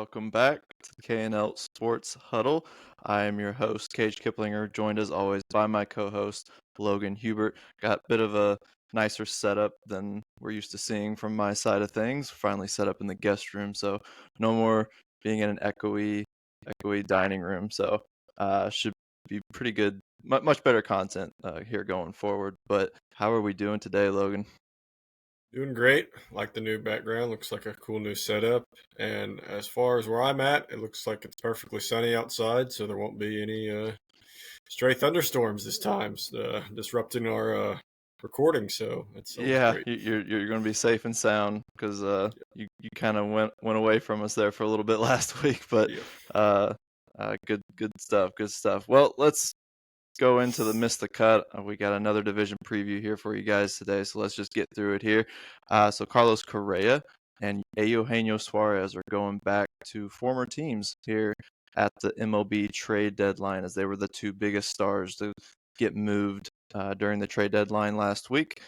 Welcome back to the KNL Sports Huddle. I am your host, Cage Kiplinger, joined as always by my co-host, Logan Hubert. Got a bit of a nicer setup than we're used to seeing from my side of things. Finally set up in the guest room, so no more being in an echoey dining room. So should be pretty good, much better content here going forward. But how are we doing today, Logan? Doing great. Like the new background. Looks like a cool new setup. And as far as where I'm at, it looks like it's perfectly sunny outside, so there won't be any stray thunderstorms this time, disrupting our recording. So that's always Yeah, great. you're going to be safe and sound because you kind of went away from us there for a little bit last week, but Yep. uh, good stuff, good stuff. Well, let's go into the miss the cut. We got another division preview here for you guys today, so let's just get through it here. So Carlos Correa and Eugenio Suarez are going back to former teams here at the MLB trade deadline, as they were the two biggest stars to get moved during the trade deadline last week.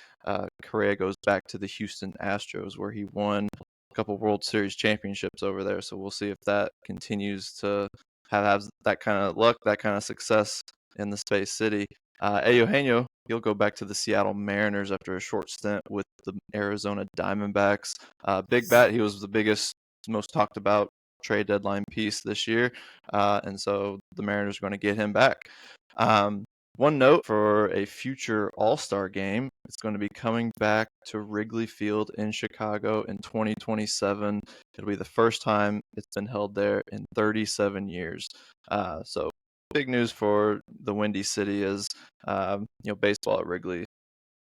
Correa goes back to the Houston Astros, where he won a couple World Series championships over there. So we'll see if that continues to have that kind of luck, that kind of success in the Space City. Eugenio, he'll go back to the Seattle Mariners after a short stint with the Arizona Diamondbacks. Big Bat, he was the biggest, most talked about trade deadline piece this year, and so the Mariners are going to get him back. One note for a future All-Star game, it's going to be coming back to Wrigley Field in Chicago in 2027. It'll be the first time it's been held there in 37 years. So big news for the Windy City is, baseball at Wrigley.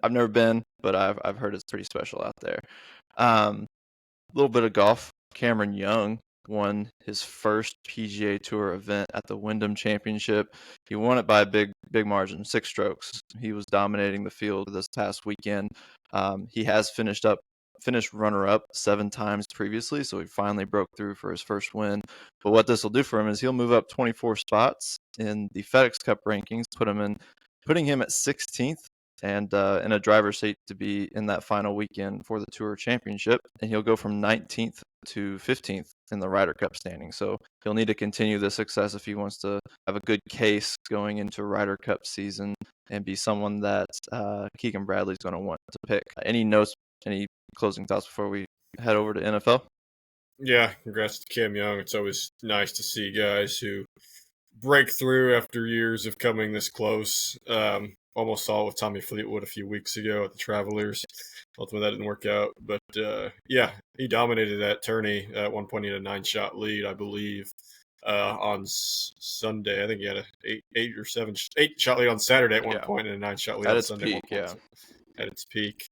I've never been, but I've heard it's pretty special out there. A little bit of golf. Cameron Young won his first PGA Tour event at the Wyndham Championship. He won it by a big margin, 6 strokes. He was dominating the field this past weekend. He has finished runner-up 7 times previously, so he finally broke through for his first win. But what this will do for him is he'll move up 24 spots in the FedEx Cup rankings, putting him at 16th and in a driver's seat to be in that final weekend for the Tour Championship. And he'll go from 19th to 15th in the Ryder Cup standing. So he'll need to continue this success if he wants to have a good case going into Ryder Cup season and be someone that Keegan Bradley's going to want to pick. Any notes, any closing thoughts before we head over to NFL? Yeah, congrats to Cam Young. It's always nice to see guys who break through after years of coming this close. Almost saw it with Tommy Fleetwood a few weeks ago at the Travelers. Ultimately, that didn't work out. But yeah, he dominated that tourney. At one point, he had a 9-shot lead, I believe, on Sunday. I think he had a 8-shot lead on Saturday at one point and a 9-shot lead At on its Sunday peak, at one yeah. point. At its peak.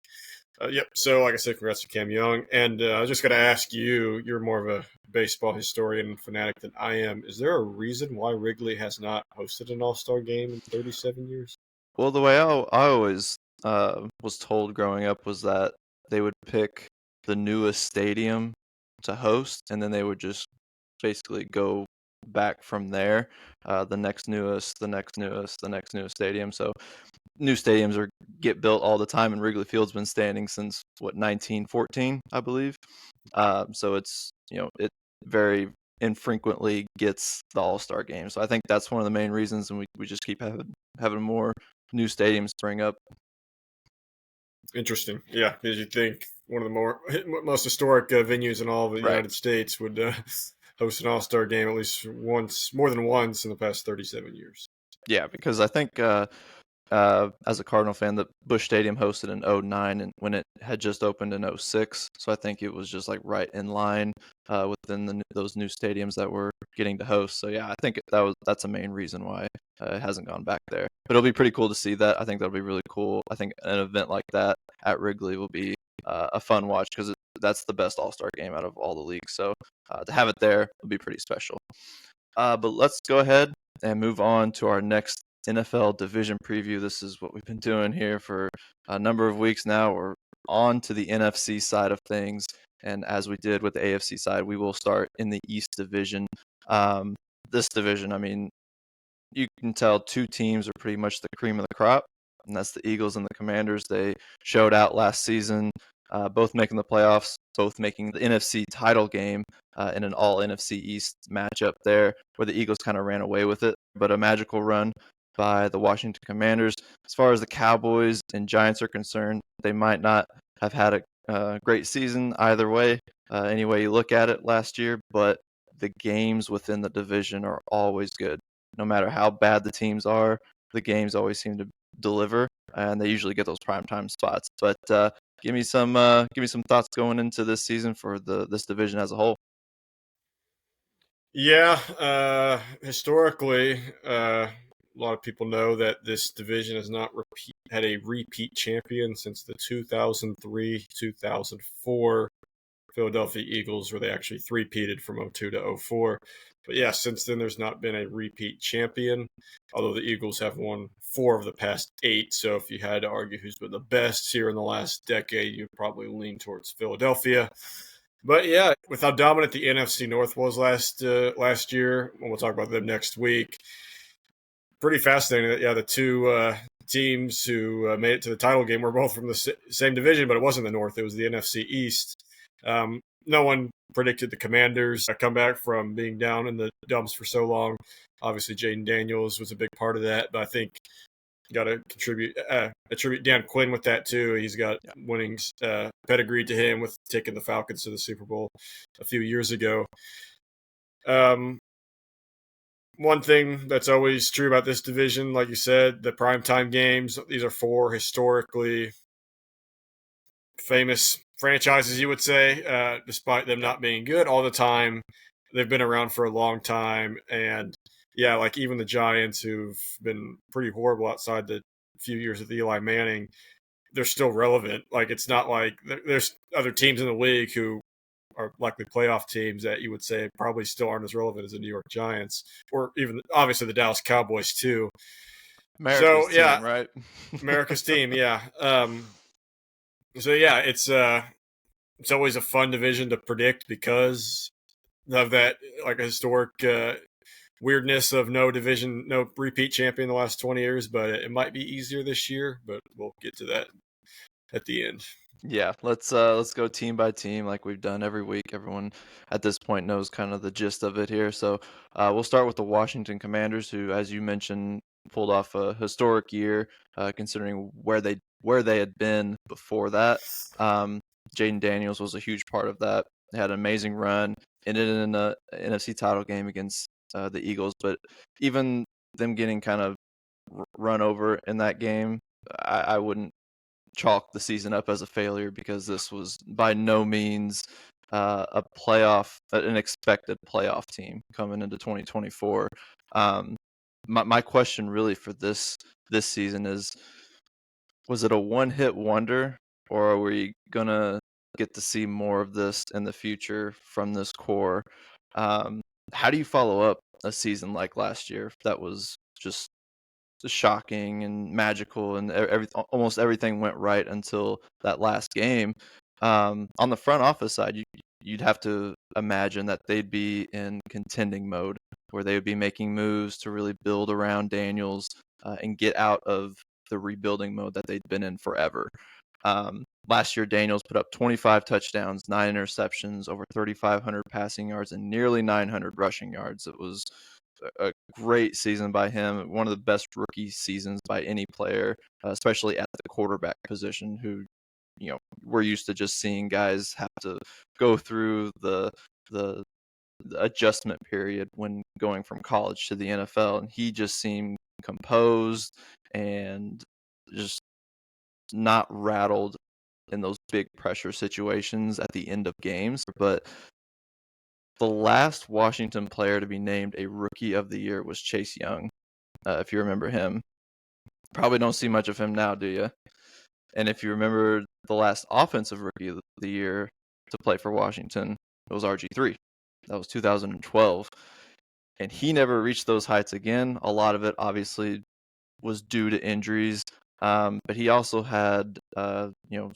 Yep. So, like I said, congrats to Cam Young. And I was just going to ask you, you're more of a baseball historian and fanatic than I am. Is there a reason why Wrigley has not hosted an All-Star game in 37 years? Well, the way I always was told growing up was that they would pick the newest stadium to host, and then they would just basically go back from there. The next newest, the next newest, the next newest stadium. So new stadiums get built all the time, and Wrigley Field's been standing since 1914, I believe. So it's it very infrequently gets the All-Star game. So I think that's one of the main reasons, and we just keep having more new stadiums spring up. Interesting. Yeah, because you think one of the most historic venues in all of the Right. United States would host an All-Star game at least once, more than once in the past 37 years. Yeah, because I think as a Cardinal fan, that Busch Stadium hosted in 09 and when it had just opened in 06. So I think it was just like right in line within those new stadiums that we're getting to host. So yeah, I think that's a main reason why it hasn't gone back there. But it'll be pretty cool to see that. I think that'll be really cool. I think an event like that at Wrigley will be a fun watch because that's the best All-Star game out of all the leagues. So to have it there will be pretty special. But let's go ahead and move on to our next NFL division preview. This is what we've been doing here for a number of weeks now. We're on to the NFC side of things. And as we did with the AFC side, we will start in the East division. This division, I mean, you can tell 2 teams are pretty much the cream of the crop, and that's the Eagles and the Commanders. They showed out last season, both making the playoffs, both making the NFC title game. in an all NFC East matchup there, where the Eagles kind of ran away with it. But a magical run by the Washington Commanders. As far as the Cowboys and Giants are concerned, they might not have had a great season either way, any way you look at it last year, but the games within the division are always good. No matter how bad the teams are, the games always seem to deliver, and they usually get those primetime spots. But give me some thoughts going into this season for this division as a whole. Yeah, historically, a lot of people know that this division has not had a repeat champion since the 2003-2004 Philadelphia Eagles, where they actually three-peated from 02 to 04. But yeah, since then, there's not been a repeat champion, although the Eagles have won 4 of the past 8. So if you had to argue who's been the best here in the last decade, you'd probably lean towards Philadelphia. But yeah, with how dominant the NFC North was last year, and we'll talk about them next week. Pretty fascinating that the two teams who made it to the title game were both from the same division, but it wasn't the North; it was the NFC East. No one predicted the Commanders come back from being down in the dumps for so long. Obviously, Jayden Daniels was a big part of that, but I think you got to attribute Dan Quinn with that too. He's got winning pedigree to him with taking the Falcons to the Super Bowl a few years ago. One thing that's always true about this division, like you said, the primetime games, these are 4 historically famous franchises, you would say, despite them not being good all the time. They've been around for a long time. And yeah, like even the Giants, who've been pretty horrible outside the few years of Eli Manning, they're still relevant. Like it's not like there's other teams in the league who are likely playoff teams that you would say probably still aren't as relevant as the New York Giants, or even obviously the Dallas Cowboys too. America's team, right? America's team, yeah. So yeah, it's always a fun division to predict because of that, like a historic weirdness of no repeat champion in the last 20 years. But it might be easier this year. But we'll get to that at the end. Yeah, let's go team by team like we've done every week. Everyone at this point knows kind of the gist of it here. So we'll start with the Washington Commanders, who, as you mentioned, pulled off a historic year, considering where they had been before that. Jayden Daniels was a huge part of that. They had an amazing run, ended in an NFC title game against the Eagles, but even them getting kind of run over in that game, I wouldn't chalk the season up as a failure because this was by no means an expected playoff team coming into 2024. My question really for this season is, was it a one-hit wonder, or are we gonna get to see more of this in the future from this core? How do you follow up a season like last year that was just shocking and magical, and almost everything went right until that last game? On the front office side, you'd have to imagine that they'd be in contending mode, where they would be making moves to really build around Daniels and get out of the rebuilding mode that they'd been in forever. Last year, Daniels put up 25 touchdowns, 9 interceptions, over 3,500 passing yards, and nearly 900 rushing yards. It was a great season by him, one of the best rookie seasons by any player, especially at the quarterback position, who, we're used to just seeing guys have to go through the adjustment period when going from college to the NFL, and he just seemed composed and just not rattled in those big pressure situations at the end of games. But the last Washington player to be named a Rookie of the Year was Chase Young, if you remember him. Probably don't see much of him now, do you? And if you remember the last Offensive Rookie of the Year to play for Washington, it was RG3. That was 2012. And he never reached those heights again. A lot of it, obviously, was due to injuries. But he also had,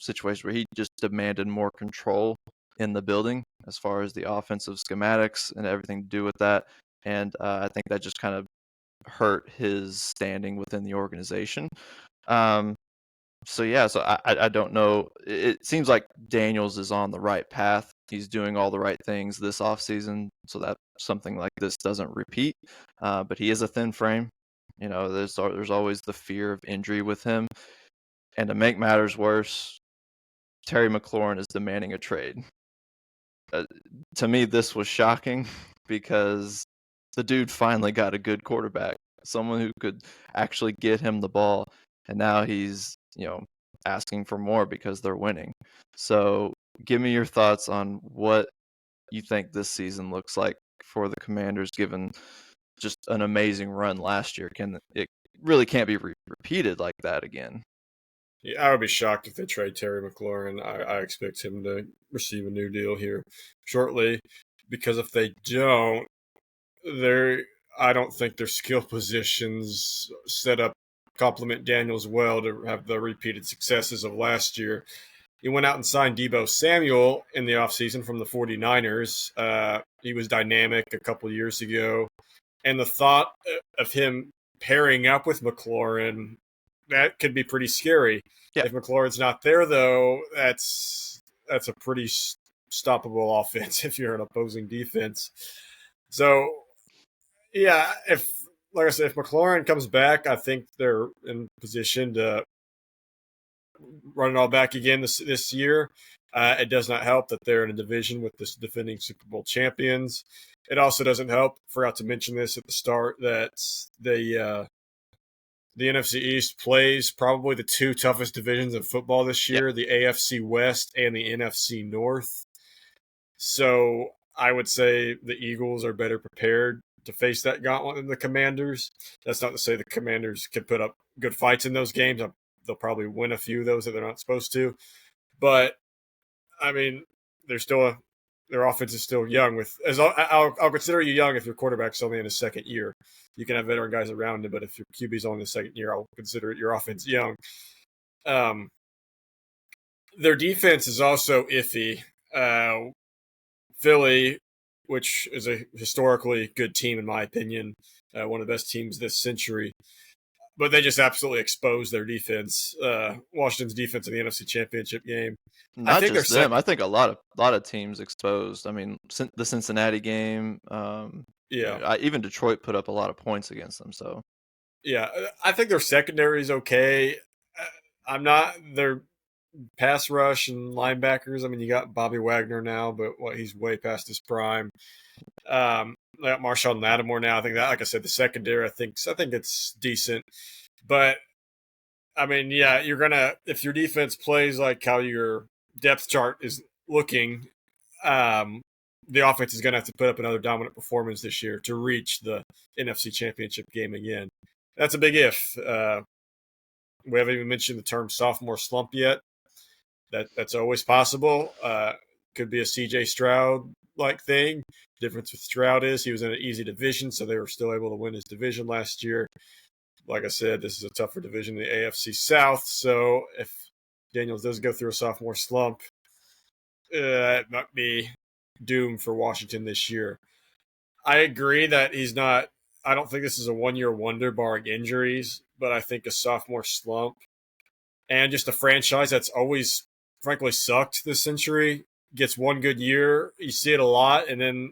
situations where he just demanded more control in the building as far as the offensive schematics and everything to do with that. And I think that just kind of hurt his standing within the organization. So I don't know. It seems like Daniels is on the right path he's doing all the right things this offseason so that something like this doesn't repeat. But he is a thin frame. There's always the fear of injury with him. And to make matters worse, Terry McLaurin is demanding a trade. To me, this was shocking because the dude finally got a good quarterback, someone who could actually get him the ball, and now he's, asking for more because they're winning. So give me your thoughts on what you think this season looks like for the Commanders, given just an amazing run last year. It really can't be repeated like that again? Yeah, I would be shocked if they trade Terry McLaurin. I expect him to receive a new deal here shortly, because if they don't, I don't think their skill positions set up complement Daniels well to have the repeated successes of last year. He went out and signed Deebo Samuel in the offseason from the 49ers. He was dynamic a couple years ago. And the thought of him pairing up with McLaurin, that could be pretty scary. Yeah. If McLaurin's not there, though, that's a pretty stoppable offense if you're an opposing defense. So, yeah, like I said, if McLaurin comes back, I think they're in position to run it all back again this year. It does not help that they're in a division with the defending Super Bowl champions. It also doesn't help, forgot to mention this at the start, that the NFC East plays probably the two toughest divisions of football this year, the AFC West and the NFC North. So I would say the Eagles are better prepared to face that gauntlet than the Commanders. That's not to say the Commanders can put up good fights in those games. They'll probably win a few of those that they're not supposed to. But, I mean, their offense is still young. I'll consider you young if your quarterback's only in his second year. You can have veteran guys around him, but if your QB's only in the second year, I'll consider your offense young. Their defense is also iffy. Philly, which is a historically good team in my opinion, one of the best teams this century, but they just absolutely exposed their defense. Washington's defense in the NFC Championship game. Not just them. I think a lot of teams exposed. I mean, the Cincinnati game. Even Detroit put up a lot of points against them. So, yeah, I think their secondary is okay. Their pass rush and linebackers. I mean, you got Bobby Wagner now, but he's way past his prime. They got Marshawn Lattimore now. I think that, like I said, the secondary, I think it's decent. But, I mean, yeah, if your defense plays like how your depth chart is looking, the offense is going to have to put up another dominant performance this year to reach the NFC Championship game again. That's a big if. We haven't even mentioned the term sophomore slump yet. That's always possible. Could be a CJ Stroud-like thing. Difference with Stroud is he was in an easy division, so they were still able to win his division last year. Like I said, this is a tougher division in the AFC South, so if Daniels does go through a sophomore slump, it might be doomed for Washington this year. I agree that I don't think this is a one-year wonder barring injuries, but I think a sophomore slump and just a franchise that's always, frankly, sucked this century gets one good year. You see it a lot, and then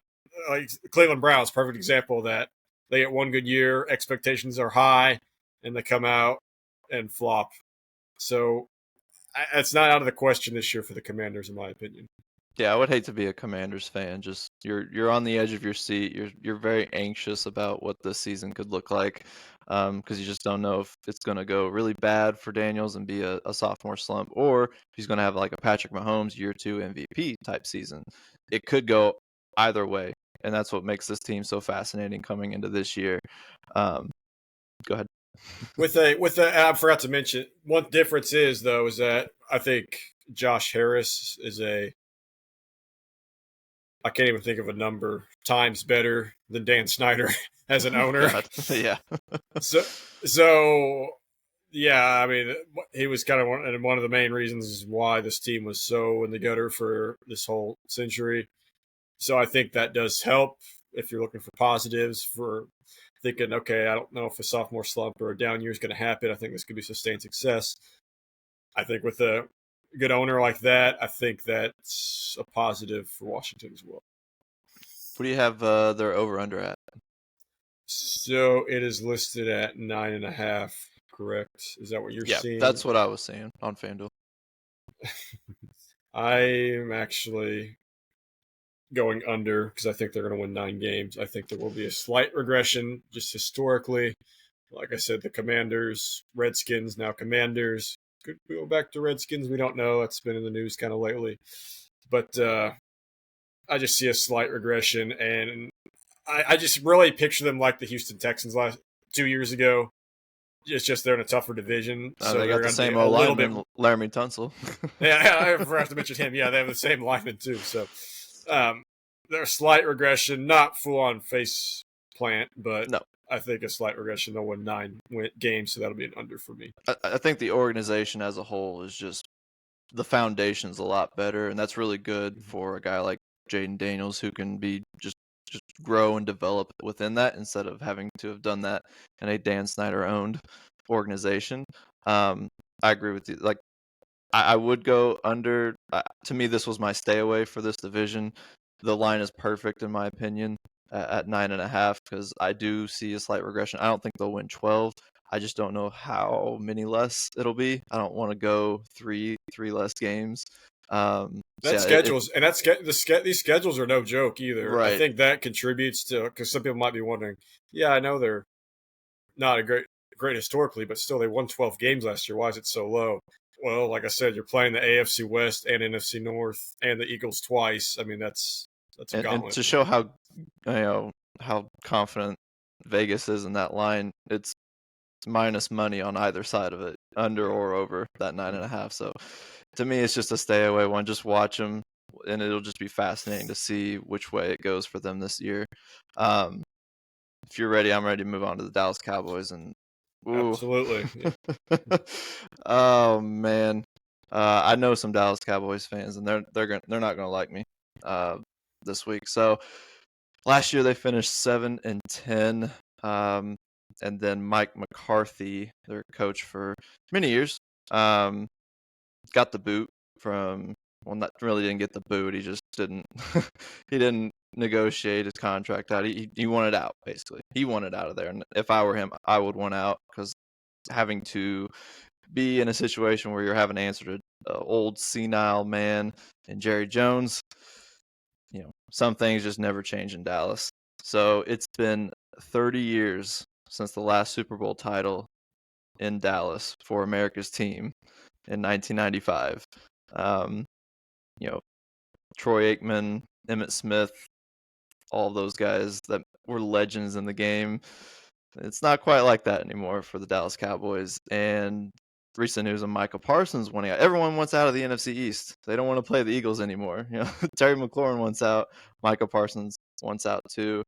Cleveland Browns, perfect example of that. They get one good year, expectations are high, and they come out and flop. So it's not out of the question this year for the Commanders, in my opinion. Yeah, I would hate to be a Commanders fan. Just you're on the edge of your seat. You're very anxious about what this season could look like, because you just don't know if it's going to go really bad for Daniels and be a sophomore slump, or if he's going to have like a Patrick Mahomes year 2 MVP type season. It could go either way, and that's what makes this team so fascinating coming into this year. Go ahead. I forgot to mention one difference is that I think Josh Harris is I can't even think of a number, times better than Dan Snyder as an owner. Yeah. So, yeah, I mean, he was kind of one of the main reasons why this team was so in the gutter for this whole century. So I think that does help if you're looking for positives, for thinking, okay, I don't know if a sophomore slump or a down year is going to happen. I think this could be sustained success. I think with the good owner like that, I think that's a positive for Washington as well. What do you have their over-under at? So it is listed at 9.5. Correct? Is that what you're Yeah, seeing? that's what I was seeing on FanDuel. I'm actually going under because I think they're going to win 9 games. I think there will be a slight regression just historically. Like I said, the Commanders, Redskins, now Commanders. Could we go back to Redskins? We don't know. That's been in the news kind of lately. But I just see a slight regression, and I just really picture them like the Houston Texans last 2 years ago. It's just they're in a tougher division, so They they're got the going to be same a O little bit. lineman, Laramie Tunsil. Yeah, I forgot to mention him. Yeah, they have the same lineman too. So they're a slight regression, not full on face plant, but No, I think a slight regression. They'll win 9 games, so that'll be an under for me. I think the organization as a whole is just the foundation's a lot better, and that's really good for a guy like Jayden Daniels who can be just grow and develop within that instead of having to have done that in a Dan Snyder owned organization. I agree with you. Like I would go under. To me, this was my stay away for this division. The line is perfect in my opinion at 9.5 because I do see a slight regression. I don't think they'll win 12. I just don't know how many less it'll be. I don't want to go three less games. So That yeah, schedules and these schedules are no joke either. I right. think that contributes to because some people might be wondering. Yeah, I know they're not a great historically, but still they won 12 games last year. Why is it so low? Well, like I said, you're playing the AFC West and NFC North and the Eagles twice. I mean, that's a And gauntlet. to show how confident Vegas is in that line, it's minus money on either side of it, under or over that 9.5. So to me, it's just a stay away one. Just watch them, and it'll just be fascinating to see which way it goes for them this year. If you're ready, I'm ready to move on to the Dallas Cowboys. And ooh, Absolutely. Yeah. oh man, I know some Dallas Cowboys fans, and they're not gonna like me this week. So last year they finished 7-10. And then Mike McCarthy, their coach for many years, got the boot from. Well, not really didn't get the boot. He just didn't. He didn't negotiate his contract out. He wanted out basically. He wanted out of there. And if I were him, I would want out because having to be in a situation where you're having to answer to an old senile man and Jerry Jones, some things just never change in Dallas. So it's been 30 years since the last Super Bowl title in Dallas for America's team in 1995. You know, Troy Aikman, Emmitt Smith, all those guys that were legends in the game. It's not quite like that anymore for the Dallas Cowboys. And recent news of Micah Parsons wanting out. Everyone wants out of the NFC East. They don't want to play the Eagles anymore. Terry McLaurin wants out. Micah Parsons wants out too.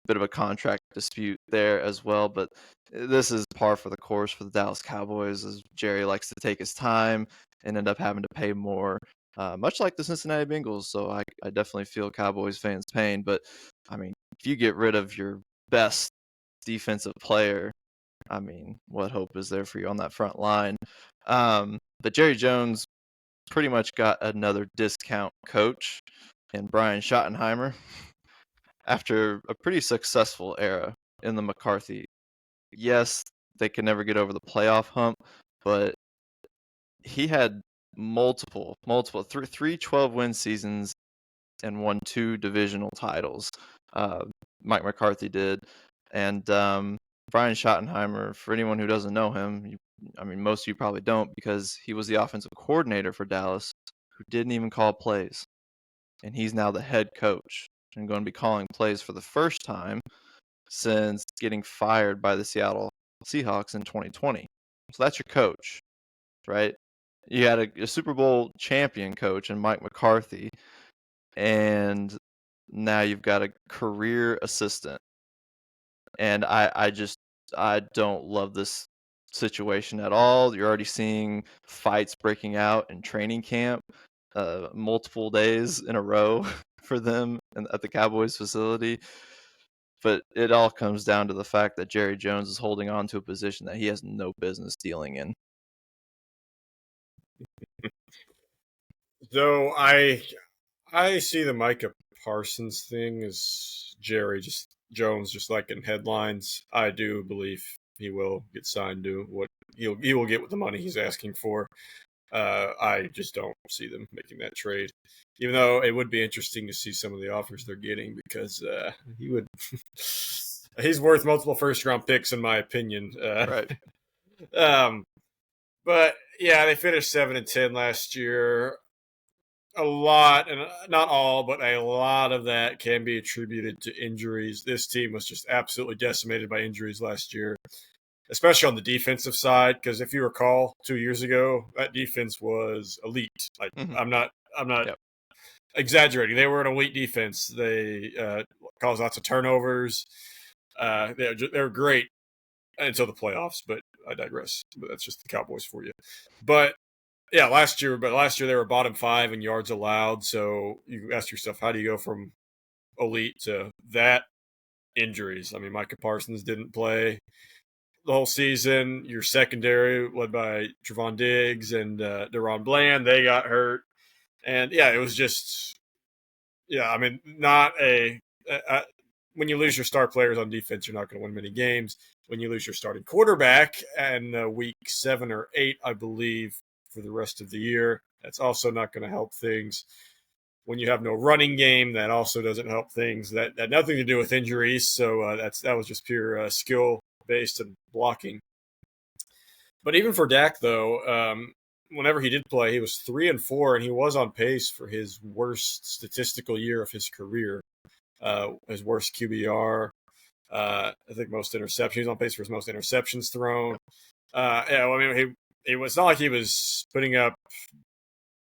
Bit of a contract dispute there as well, but this is par for the course for the Dallas Cowboys as Jerry likes to take his time and end up having to pay more, much like the Cincinnati Bengals. So I definitely feel Cowboys fans' pain, but I mean, if you get rid of your best defensive player, I mean, what hope is there for you on that front line? But Jerry Jones pretty much got another discount coach in Brian Schottenheimer after a pretty successful era in the McCarthy. Yes, they could never get over the playoff hump, but he had multiple, three 12-win seasons and won 2 divisional titles. Mike McCarthy did. And Brian Schottenheimer, for anyone who doesn't know him, most of you probably don't because he was the offensive coordinator for Dallas who didn't even call plays. And he's now the head coach and going to be calling plays for the first time since getting fired by the Seattle Seahawks in 2020. So that's your coach, right? You had a Super Bowl champion coach in Mike McCarthy, and now you've got a career assistant. And I don't love this situation at all. You're already seeing fights breaking out in training camp, multiple days in a row for them at the Cowboys facility. But it all comes down to the fact that Jerry Jones is holding on to a position that he has no business dealing in. So I see the Micah Parsons thing as Jerry Jones just like in headlines. I do believe he will get signed to what he will get with the money he's asking for. I just don't see them making that trade, even though it would be interesting to see some of the offers they're getting because he would. He's worth multiple first round picks in my opinion. Right. Um, but yeah, they finished 7-10 last year. A lot, and not all, but a lot of that can be attributed to injuries. This team was just absolutely decimated by injuries last year, especially on the defensive side. Because if you recall, 2 years ago, that defense was elite. Like Mhm. I'm not Yep. exaggerating. They were an elite defense. They caused lots of turnovers. They were great until the playoffs, but I digress. But that's just the Cowboys for you. But yeah, last year they were bottom 5 in yards allowed. So you ask yourself, how do you go from elite to that? Injuries. I mean, Micah Parsons didn't play the whole season. Your secondary, led by Trevon Diggs and Deron Bland, they got hurt. And yeah, it was just, yeah, I mean, not when you lose your star players on defense, you're not going to win many games. When you lose your starting quarterback and week 7 or 8, I believe, for the rest of the year, that's also not going to help things. When you have no running game, that also doesn't help things. That had nothing to do with injuries. So that was just pure skill based and blocking. But even for Dak, though, whenever he did play, he was 3-4, and he was on pace for his worst statistical year of his career. His worst QBR. I think most interceptions. He's on pace for his most interceptions thrown. Yeah, well, I mean, it was not like he was putting up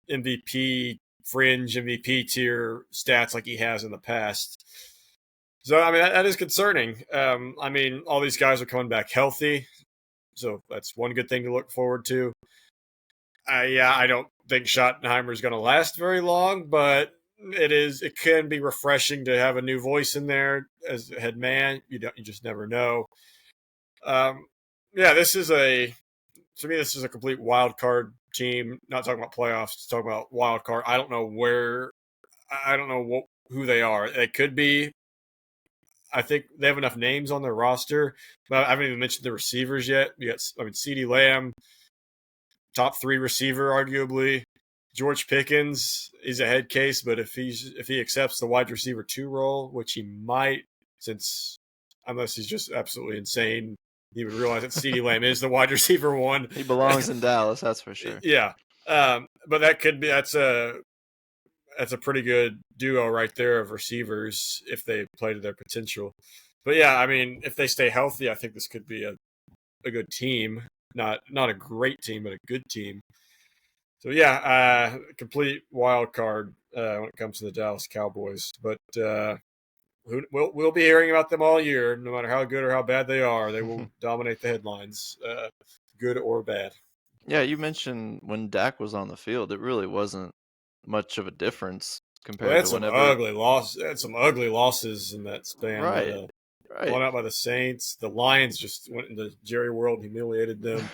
MVP fringe MVP tier stats like he has in the past. So I mean that is concerning. I mean, all these guys are coming back healthy, so that's one good thing to look forward to. I don't think Schottenheimer is going to last very long, but it can be refreshing to have a new voice in there as head man. You just never know. Yeah, to me this is a complete wild card team. Not talking about playoffs, talking about wild card. I don't know who they are. They could be. I think they have enough names on their roster, but I haven't even mentioned the receivers yet. CeeDee Lamb, top 3 receiver, arguably. George Pickens is a head case, but if he accepts the wide receiver 2 role, which he might, unless he's just absolutely insane, he would realize that CeeDee Lamb is the wide receiver 1. He belongs in Dallas, that's for sure. Yeah, but that's a pretty good duo right there of receivers if they play to their potential. But yeah, I mean, if they stay healthy, I think this could be a good team. Not a great team, but a good team. So yeah, complete wild card when it comes to the Dallas Cowboys. But we'll be hearing about them all year, no matter how good or how bad they are. They will dominate the headlines, good or bad. Yeah, you mentioned when Dak was on the field, it really wasn't much of a difference compared to whenever. Had some ugly losses in that span. Right. Blown out by the Saints. The Lions just went into Jerry World and humiliated them.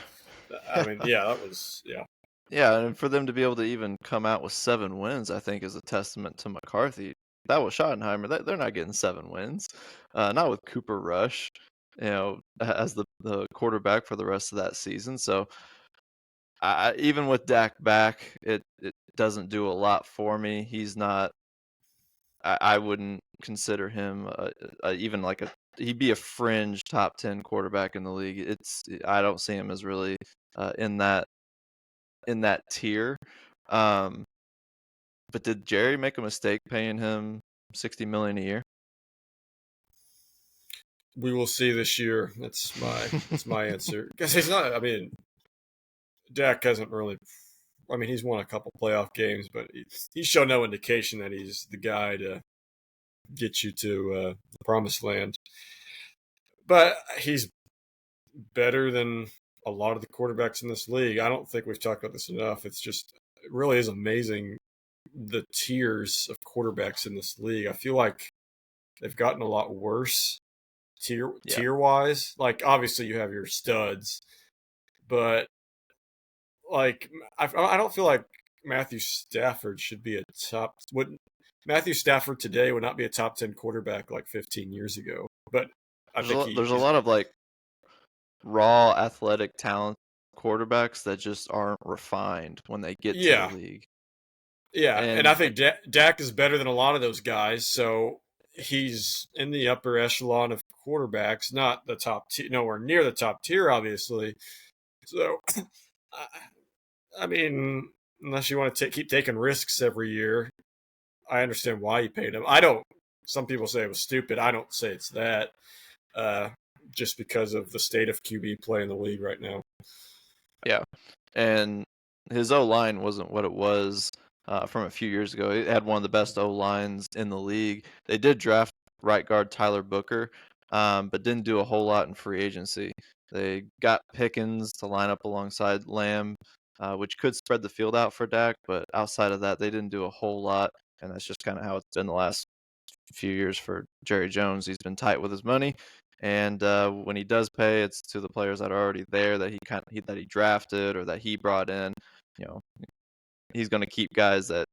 I mean, yeah, that was, yeah. Yeah, and for them to be able to even come out with 7 wins, I think, is a testament to McCarthy. That was Schottenheimer. They're not getting 7 wins. Not with Cooper Rush, as the quarterback for the rest of that season. So even with Dak back, it doesn't do a lot for me. He's not. I wouldn't consider him even like he'd be a fringe top 10 quarterback in the league. I don't see him as really in that tier. But did Jerry make a mistake paying him $60 million a year? We will see this year. That's my answer. Because he's not. I mean, Dak hasn't really. I mean, he's won a couple playoff games, but he's shown no indication that he's the guy to get you to the promised land. But he's better than a lot of the quarterbacks in this league. I don't think we've talked about this enough. It really is amazing the tiers of quarterbacks in this league. I feel like they've gotten a lot worse tier wise. Like obviously you have your studs, but like I don't feel like Matthew Stafford should be a top. Would Matthew Stafford today would not be a top 10 quarterback like 15 years ago, but I think There's a he's lot of like raw athletic talent quarterbacks that just aren't refined when they get to the yeah, league. yeah, and I And think Dak is better than a lot of those guys. So he's in the upper echelon of quarterbacks, not the top tier, nowhere near the top tier, obviously. So, I I mean, unless you want to keep taking risks every year, I understand why you paid him. I don't. Some people say it was stupid. I don't say it's that. Uh, just because of the state of QB play in the league right now. yeah, and his O line wasn't what it was from a few years ago. It had one of the best O lines in the league. They did draft right guard Tyler Booker, but didn't do a whole lot in free agency. They got Pickens to line up alongside Lamb, which could spread the field out for Dak, but outside of that, they didn't do a whole lot, and that's just kind of how it's been the last few years for Jerry Jones. He's been tight with his money, and when he does pay, it's to the players that are already there that that he drafted or that he brought in. You know, he's going to keep guys that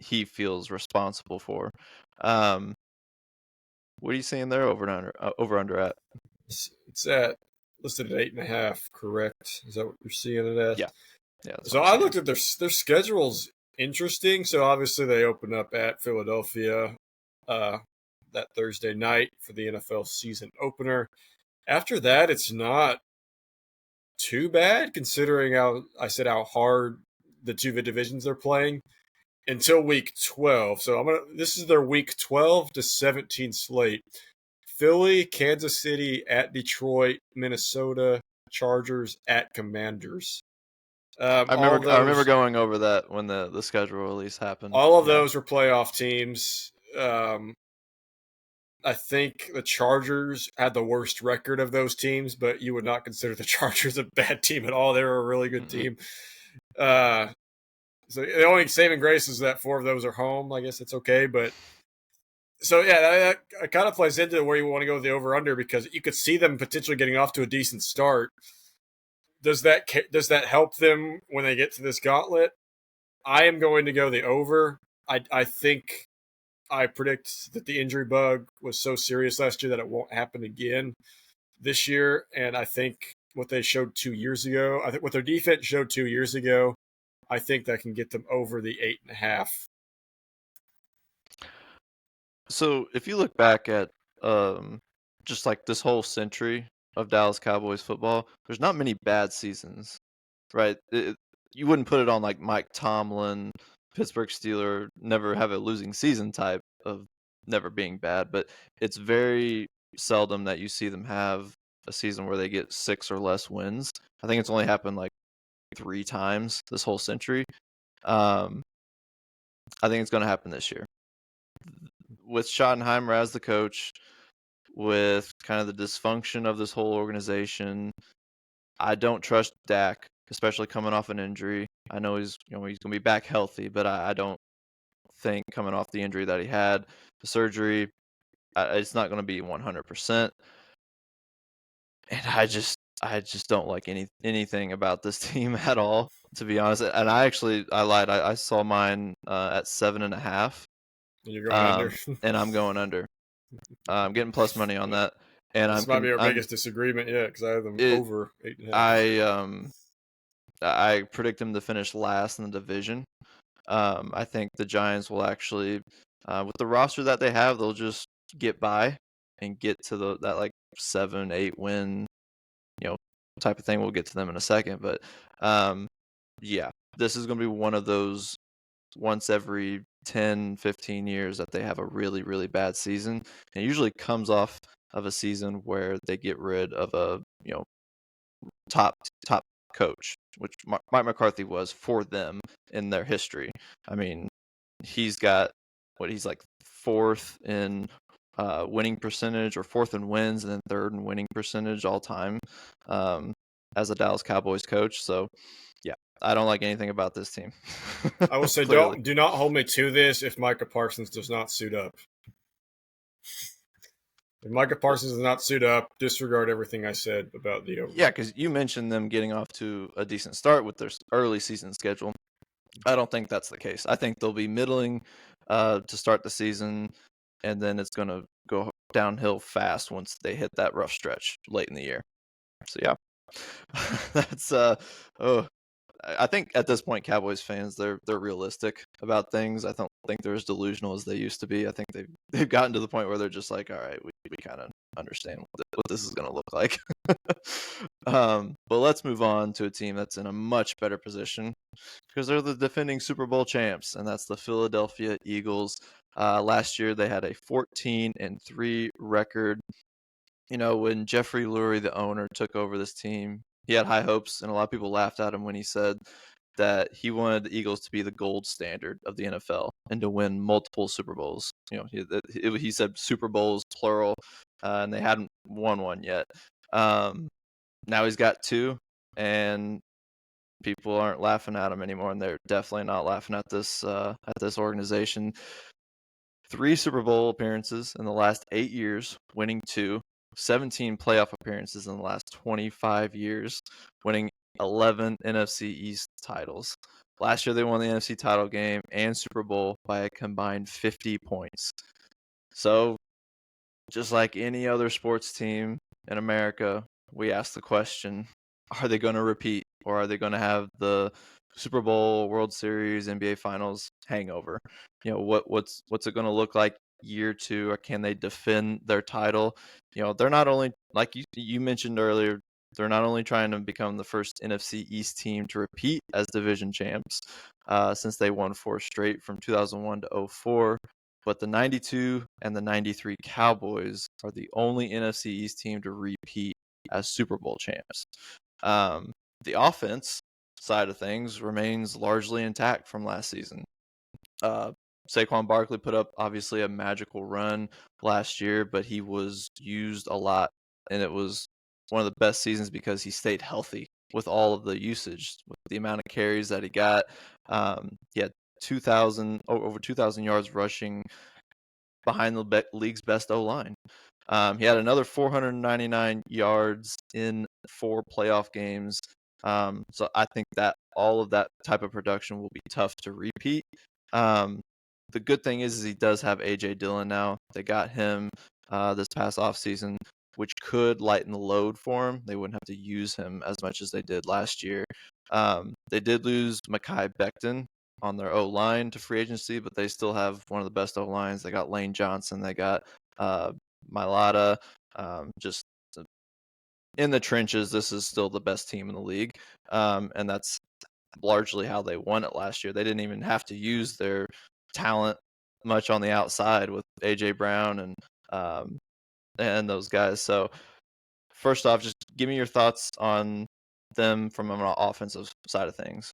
he feels responsible for. Um, what are you seeing there over under at? It's at listed at 8.5. Correct? Is that what you're seeing it at? Yeah, yeah, that's what So I'm I seeing. looked at their schedules. Interesting. So obviously they open up at Philadelphia that Thursday night for the NFL season opener. After that, it's not too bad considering how hard the two divisions they're playing until week 12. So this is their week 12 to 17 slate. Philly, Kansas City, at Detroit, Minnesota, Chargers, at Commanders. All of I remember those going over that when the schedule release happened. all of Yeah. those were playoff teams. I think the Chargers had the worst record of those teams, but you would not consider the Chargers a bad team at all. They were a really good Mm-mm. team. Uh, so the only saving grace is that 4 of those are home. I guess it's okay, but so yeah, that kind of plays into where you want to go with the over under because you could see them potentially getting off to a decent start. Does that help them when they get to this gauntlet? I am going to go the over. I think I predict that the injury bug was so serious last year that it won't happen again this year. And I think what they showed 2 years ago, I think what their defense showed 2 years ago, I think that can get them over the 8.5. So if you look back at um, just like this whole century of Dallas Cowboys football, there's not many bad seasons, right? You wouldn't put it on like Mike Tomlin, Pittsburgh Steeler, never have a losing season type of never being bad, but it's very seldom that you see them have a season where they get 6 or less wins. I think it's only happened like 3 times this whole century. Um, I think it's going to happen this year with Schottenheimer as the coach, with kind of the dysfunction of this whole organization. I don't trust Dak, especially coming off an injury. I know he's going to be back healthy, but I don't think coming off the injury that he had, the surgery, it's not going to be 100%. And I just don't like anything about this team at all, to be honest. And I lied. I saw mine at 7.5. And you're going under. And I'm going under. I'm getting plus money on that, and This might be our biggest disagreement yet because I have them over 8.5. I predict them to finish last in the division. I think the Giants will actually, with the roster that they have, they'll just get by and get to that like 7-8 win, type of thing. We'll get to them in a second, but yeah, this is going to be one of those once every 10, 15 years that they have a really, really bad season. And it usually comes off of a season where they get rid of a, top coach, which Mike McCarthy was for them in their history. I mean, he's got he's like 4th in winning percentage or 4th in wins and then 3rd in winning percentage all time as a Dallas Cowboys coach. So yeah, I don't like anything about this team. I will say, do not hold me to this if Micah Parsons does not suit up. If Micah Parsons does not suit up, disregard everything I said about the over. Yeah, because you mentioned them getting off to a decent start with their early season schedule. I don't think that's the case. I think they'll be middling to start the season, and then it's going to go downhill fast once they hit that rough stretch late in the year. So yeah, that's oh, I think at this point, Cowboys fans they're realistic about things. I don't think they're as delusional as they used to be. I think they've gotten to the point where they're just like, all right, we kind of understand what this is going to look like. But let's move on to a team that's in a much better position because they're the defending Super Bowl champs, and that's the Philadelphia Eagles. Last year they had a 14-3 record. You know, when Jeffrey Lurie, the owner, took over this team, he had high hopes, and a lot of people laughed at him when he said that he wanted the Eagles to be the gold standard of the NFL and to win multiple Super Bowls. You know, he said Super Bowls plural, and they hadn't won one yet. Now he's got two, and people aren't laughing at him anymore, and they're definitely not laughing at this organization. 3 Super Bowl appearances in the last 8 years, winning 2. 17 playoff appearances in the last 25 years, winning 11 NFC East titles. Last year, they won the NFC title game and Super Bowl by a combined 50 points. So, just like any other sports team in America, we ask the question, are they going to repeat, or are they going to have the Super Bowl, World Series, NBA Finals hangover? You know, what's it going to look like year 2, or can they defend their title? You know, they're not only, like you mentioned earlier, they're not only trying to become the first NFC East team to repeat as division champs, since they won 4 straight from 2001 to 04, but the 92 and the 93 Cowboys are the only NFC East team to repeat as Super Bowl champs. The offense side of things remains largely intact from last season. Saquon Barkley put up obviously a magical run last year, but he was used a lot, and it was one of the best seasons because he stayed healthy with all of the usage, with the amount of carries that he got. He had over 2,000 yards rushing behind the league's best O-line. He had another 499 yards in 4 playoff games. So I think that all of that type of production will be tough to repeat. The good thing is he does have A.J. Dillon now. They got him this past offseason, which could lighten the load for him. They wouldn't have to use him as much as they did last year. They did lose Mekhi Becton on their O-line to free agency, but they still have one of the best O-lines. They got Lane Johnson. They got Mailata. Just in the trenches, this is still the best team in the league. And that's largely how they won it last year. They didn't even have to use their talent much on the outside with A.J. Brown and those guys. So first off, just give me your thoughts on them from an offensive side of things.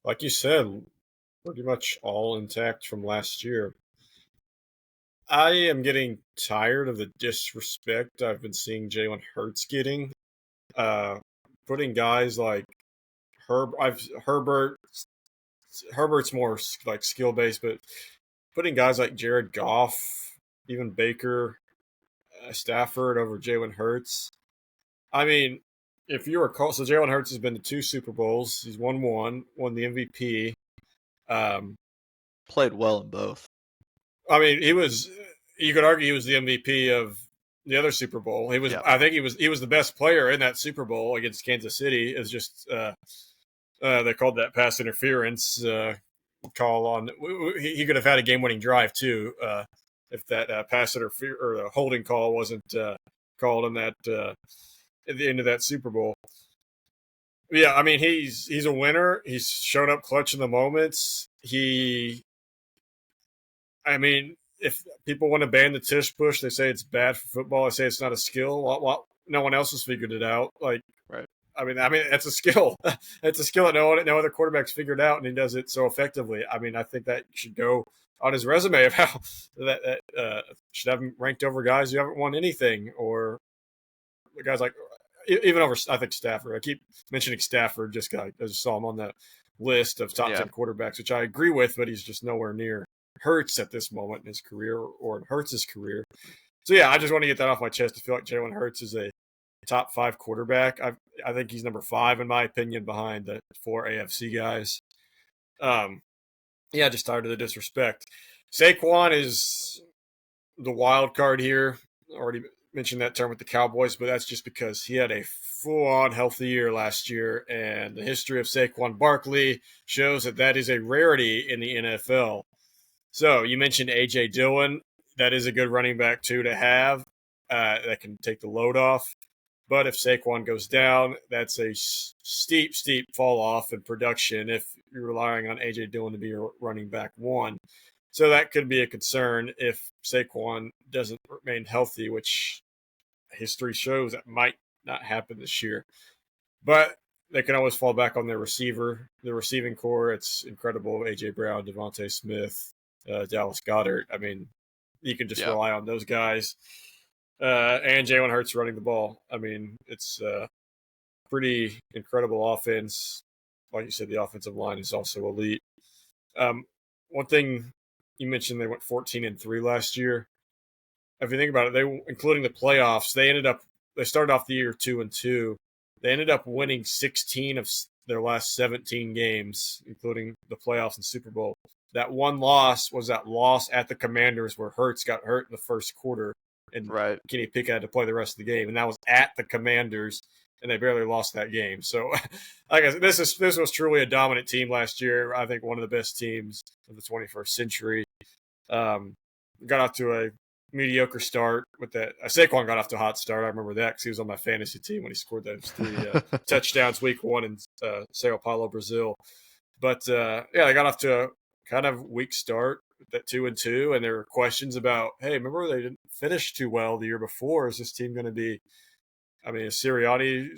Like you said, pretty much all intact from last year. I am getting tired of the disrespect I've been seeing Jalen Hurts getting. Putting guys like Herbert. Herbert's more like skill based, but putting guys like Jared Goff, even Baker, Stafford over Jalen Hurts. I mean, if you recall, so Jalen Hurts has been to 2 Super Bowls. He's won one, won the MVP. Played well in both. I mean, you could argue he was the MVP of the other Super Bowl. He was, yeah. I think he was the best player in that Super Bowl against Kansas City. It's just they called that pass interference call on. He could have had a game-winning drive too if that pass interference or the holding call wasn't called in that at the end of that Super Bowl. Yeah, I mean he's a winner. He's shown up clutch in the moments. I mean, if people want to ban the tush push, they say it's bad for football. I say it's not a skill. No one else has figured it out. Like, right. I mean, it's a skill. It's a skill that no other quarterback's figured out, and he does it so effectively. I mean, I think that should go on his resume of how that should have him ranked over guys who haven't won anything, or guys like even over. I think Stafford. I keep mentioning Stafford just because I just saw him on that list of top 10 quarterbacks, which I agree with, but he's just nowhere near Hurts at this moment in his career or in Hurts' career. So, yeah, I just want to get that off my chest. I feel like Jalen Hurts is a top 5 quarterback. I think he's number 5 in my opinion behind the 4 AFC guys. Yeah, just tired of the disrespect. Saquon is the wild card here. Already mentioned that term with the Cowboys, but that's just because he had a full-on healthy year last year, and the history of Saquon Barkley shows that that is a rarity in the NFL. So you mentioned A.J. Dillon. That is a good running back, too, to have that can take the load off. But if Saquon goes down, that's a steep fall off in production if you're relying on A.J. Dillon to be your running back 1. So that could be a concern if Saquon doesn't remain healthy, which history shows that might not happen this year. But they can always fall back on their receiving core. It's incredible. A.J. Brown, Devontae Smith, Dallas Goedert. I mean, you can just rely on those guys. And Jalen Hurts running the ball. I mean, it's a pretty incredible offense. Like you said, the offensive line is also elite. One thing you mentioned, they went 14-3 last year. If you think about it, including the playoffs, they started off the year 2-2. They ended up winning 16 of their last 17 games, including the playoffs and Super Bowl. That one loss was that loss at the Commanders where Hurts got hurt in the first quarter, and Kenny Pickett had to play the rest of the game, and that was at the Commanders, and they barely lost that game. So, like I said, this was truly a dominant team last year. I think one of the best teams of the 21st century. Got off to a mediocre start with that. Saquon got off to a hot start. I remember that because he was on my fantasy team when he scored those 3 touchdowns week 1 in Sao Paulo, Brazil. But they got off to a kind of weak start with that 2-2, and there were questions about, hey, remember they didn't finish too well the year before. Is this team going to be? I mean, is Sirianni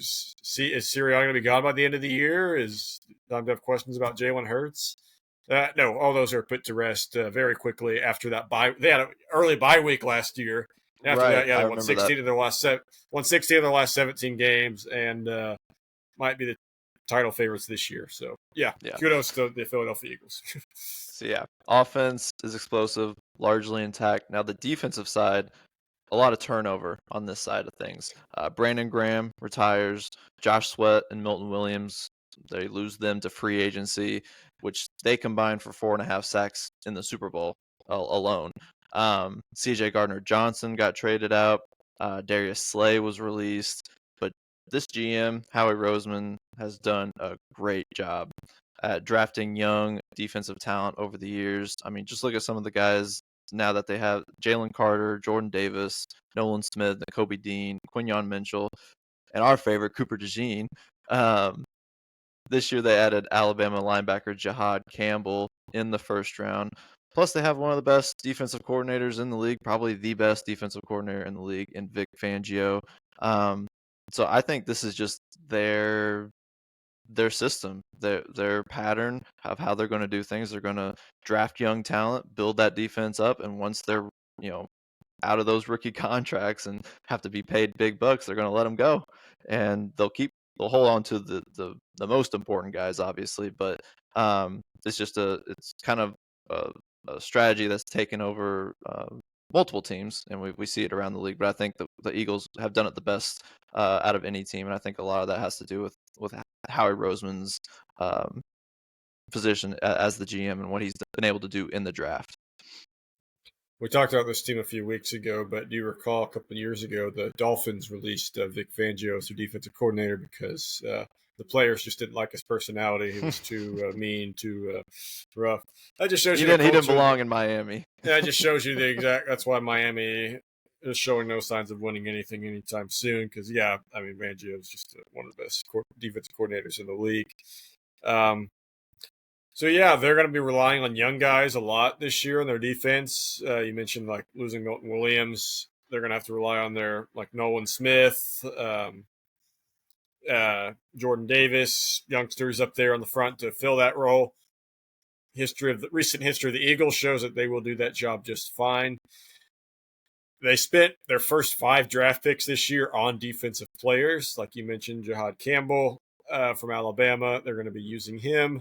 going to be gone by the end of the year? Is time to have questions about Jalen Hurts? No, all those are put to rest very quickly after that bye. They had an early bye week last year. After that, they won 16 of their last 17 games, and might be the title favorites this year. So, kudos to the Philadelphia Eagles. So, offense is explosive, largely intact. Now, the defensive side, a lot of turnover on this side of things. Brandon Graham retires. Josh Sweat and Milton Williams, they lose them to free agency, which they combined for 4.5 sacks in the Super Bowl alone. C.J. Gardner-Johnson got traded out. Darius Slay was released. But this GM, Howie Roseman, has done a great job at drafting young defensive talent over the years. I mean, just look at some of the guys now that they have: Jalen Carter, Jordan Davis, Nolan Smith, Nakobe Dean, Quinyon Mitchell, and our favorite, Cooper DeJean. This year they added Alabama linebacker Jahad Campbell in the first round. Plus, they have one of the best defensive coordinators in the league, probably the best defensive coordinator in the league, in Vic Fangio. So I think this is just their system, their pattern of how they're going to do things. They're going to draft young talent, build that defense up, and once they're out of those rookie contracts and have to be paid big bucks, they're going to let them go, and they'll hold on to the most important guys, obviously. But it's kind of a strategy that's taken over multiple teams, and we see it around the league. But I think the Eagles have done it the best out of any team, and I think a lot of that has to do with Howie Roseman's position as the GM and what he's been able to do in the draft. We talked about this team a few weeks ago, but do you recall a couple of years ago the Dolphins released Vic Fangio as their defensive coordinator because the players just didn't like his personality. He was too mean, too rough. That just shows he didn't belong in Miami. Yeah, it just shows you the exact. That's why Miami is showing no signs of winning anything anytime soon. Because Fangio is just one of the best defensive coordinators in the league. So, they're going to be relying on young guys a lot this year on their defense. You mentioned, losing Milton Williams. They're going to have to rely on their, Nolan Smith, Jordan Davis, youngsters up there on the front to fill that role. Recent history of the Eagles shows that they will do that job just fine. They spent their first 5 draft picks this year on defensive players. Like you mentioned, Jahad Campbell from Alabama. They're going to be using him.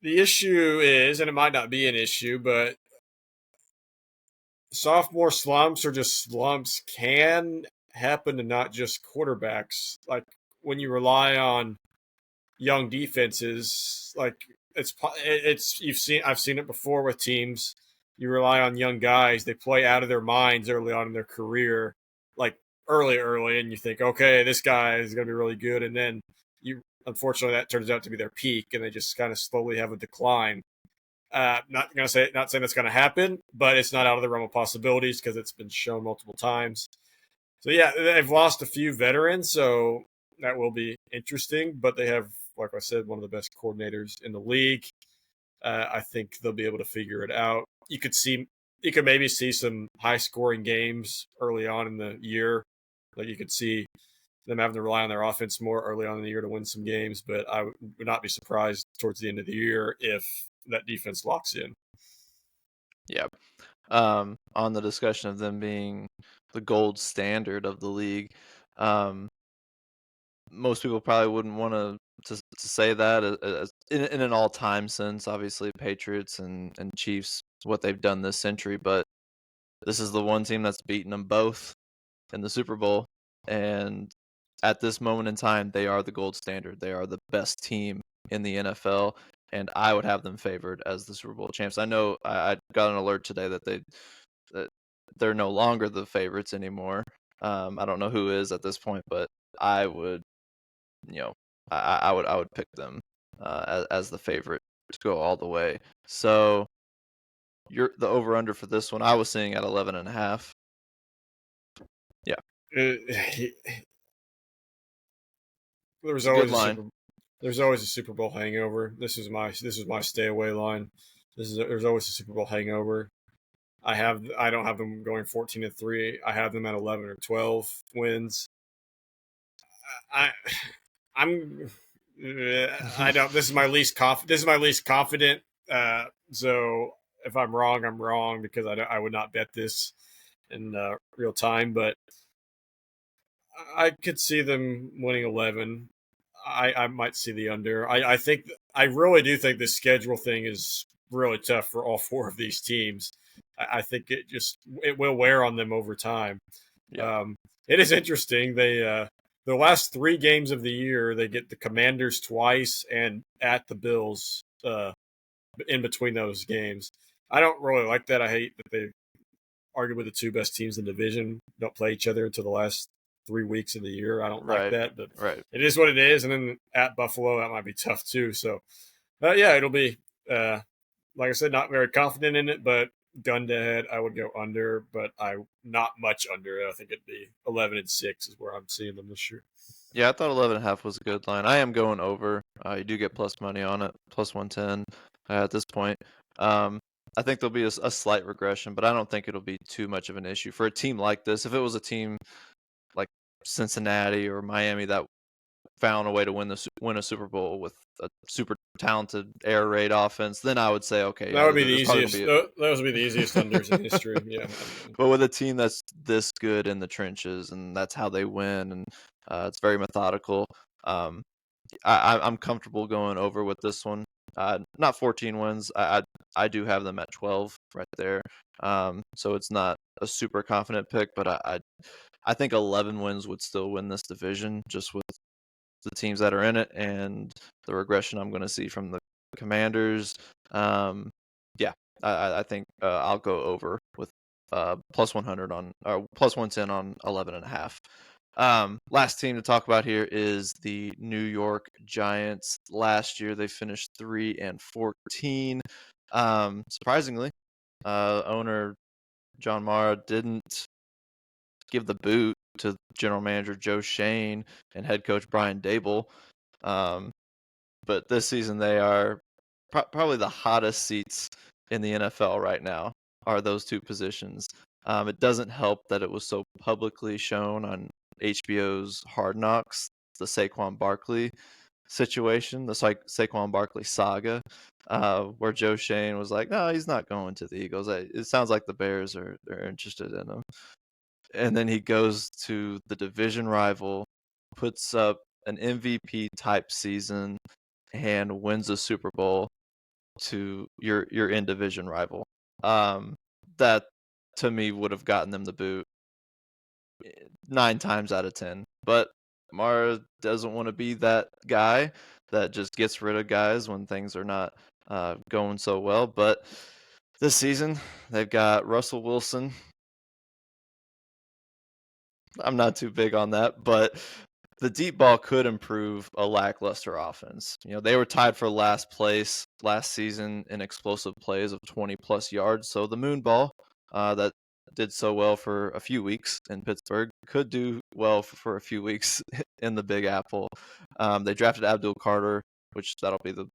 The issue is, and it might not be an issue, but sophomore slumps or just slumps can happen to not just quarterbacks. Like when you rely on young defenses, like it's I've seen it before with teams. You rely on young guys; they play out of their minds early on in their career, like early, and you think, okay, this guy is going to be really good, and then you unfortunately that turns out to be their peak, and they just kind of slowly have a decline. Not saying that's going to happen, but it's not out of the realm of possibilities because it's been shown multiple times. So yeah, they've lost a few veterans, so that will be interesting. But they have, like I said, one of the best coordinators in the league. I think they'll be able to figure it out. You could maybe see some high scoring games early on in the year. Like you could see them having to rely on their offense more early on in the year to win some games. But I would not be surprised towards the end of the year if that defense locks in. Yeah. On the discussion of them being the gold standard of the league, um, most people probably wouldn't want to say that in an all-time sense. Obviously, Patriots and Chiefs, what they've done this century, but this is the one team that's beaten them both in the Super Bowl, and at this moment in time, they are the gold standard. They are the best team in the NFL, and I would have them favored as the Super Bowl champs. I know I got an alert today that they're no longer the favorites anymore. I don't know who is at this point, but I would, you know, I would pick them as the favorite to go all the way. So you're the over under for this one. I was seeing at 11.5. Yeah, Uh, there was it's a good always a line. there's always a Super Bowl hangover. This is my stay away line. There's always a Super Bowl hangover. I don't have them going 14-3. I have them at 11 or 12 wins. I I'm I don't. This is my least This is my least confident. So if I'm wrong, I'm wrong because I would not bet this in real time. But I could see them winning 11. I might see the under. I really do think this schedule thing is really tough for all four of these teams. I think it will wear on them over time. Yeah, Um, it is interesting. The last three games of the year they get the Commanders twice and at the Bills in between those games. I don't really like that. I hate that they arguably the two best teams in the division don't play each other until the last 3 weeks of the year. I don't like right, that, but right. it is what it is. And then at Buffalo, that might be tough too. So, yeah, it'll be like I said, not very confident in it, but gun to head, I would go under, but I not much under. I think it'd be 11-6 is where I'm seeing them this year. Yeah, I thought 11.5 was a good line. I am going over. You do get plus money on it, plus 110 at this point. Um, I think there'll be a slight regression, but I don't think it'll be too much of an issue for a team like this. If it was a team like Cincinnati or Miami that found a way to win a Super Bowl with a super talented air raid offense, then I would say, okay, That yeah, would be the there's probably easiest. gonna be. Those would be the easiest unders in history. Yeah. But with a team that's this good in the trenches, and that's how they win, and it's very methodical. Um, I'm comfortable going over with this one. Not 14 wins. I do have them at 12 right there. So it's not a super confident pick, but I think 11 wins would still win this division just with the teams that are in it and the regression I'm going to see from the Commanders. Yeah, I think I'll go over with plus 100 on or plus 110 on 11.5. Last team to talk about here is the New York Giants. Last year they finished 3-14. Surprisingly, owner John Mara didn't give the boot to general manager Joe Schoen and head coach Brian Daboll. But this season they are probably the hottest seats in the NFL right now are those two positions. It doesn't help that it was so publicly shown on HBO's Hard Knocks, the Saquon Barkley situation, the Saquon Barkley saga, where Joe Schoen was like, no, he's not going to the Eagles. It sounds like the Bears are interested in him. And then he goes to the division rival, puts up an MVP type season, and wins a Super Bowl to your in division rival. That to me would have gotten them the boot 9 times out of 10. But Mara doesn't want to be that guy that just gets rid of guys when things are not going so well. But this season, they've got Russell Wilson. I'm not too big on that, but the deep ball could improve a lackluster offense. They were tied for last place last season in explosive plays of 20-plus yards. So the moon ball that did so well for a few weeks in Pittsburgh could do well for a few weeks in the Big Apple. They drafted Abdul Carter, which that'll be the